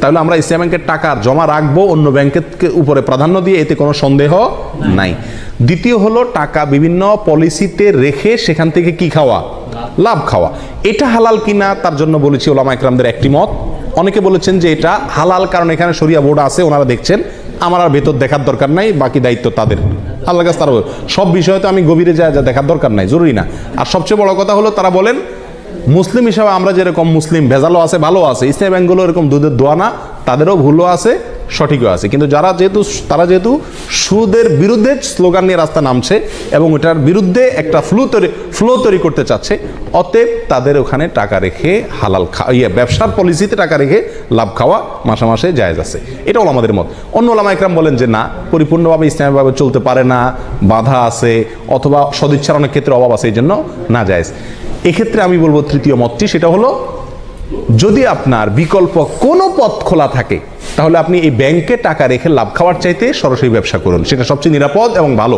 তাহলে আমরা ইসলামী ব্যাংকের টাকা জমা রাখবো অন্য ব্যাংকের উপরে প্রাধান্য দিয়ে, এতে কোনো সন্দেহ নাই। দ্বিতীয় হলো টাকা বিভিন্ন পলিসিতে রেখে সেখান থেকে কি খাওয়া, লাভ খাওয়া। এটা হালাল কিনা তার জন্য বলেছি ওলামা ইকরামদের একটি মত। অনেকে বলেছেন যে এটা হালাল, কারণ এখানে শরিয়া বোর্ড আছে, ওনারা দেখছেন, আমার আর ভেতর দেখার দরকার নাই, বাকি দায়িত্ব তাদের, আল্লাহর কাছে তারা সব বিষয়ে তো আমি গভীরে যা দেখার দরকার নাই, জরুরি না। আর সবচেয়ে বড় কথা হলো তারা বলেন মুসলিম হিসাবে আমরা যেরকম মুসলিম, ভেজালও আছে ভালো আছে, ইসলামী ব্যাংকগুলো এরকম দুধের দোয়া না, তাদেরও ভুলও আছে সঠিকও আছে। কিন্তু তারা যেহেতু সুদের বিরুদ্ধে স্লোগান নিয়ে রাস্তা নামছে এবং এটার বিরুদ্ধে একটা ফ্লো তৈরি করতে চাচ্ছে, অতএব তাদের ওখানে টাকা রেখে হালাল ব্যবসার পলিসিতে টাকা রেখে লাভ খাওয়া মাসে মাসে জায়েজ আছে। এটাও আমাদের মত। অন্য ওলামা ইকরাম বলেন যে না, পরিপূর্ণভাবে ইসলামীভাবে চলতে পারে না, বাধা আছে, অথবা সদিচ্ছার অনেক ক্ষেত্রে অভাব আছে, এই জন্য না জায়েজ। এক্ষেত্রে আমি বলবো তৃতীয় মতটি, সেটা হলো যদি আপনার বিকল্প কোনো পথ খোলা থাকে তাহলে আপনি এই ব্যাংকে টাকা রেখে লাভ খাওয়ার চাইতে সরাসরি ব্যবসা করুন, সেটা সবচেয়ে নিরাপদ এবং ভালো।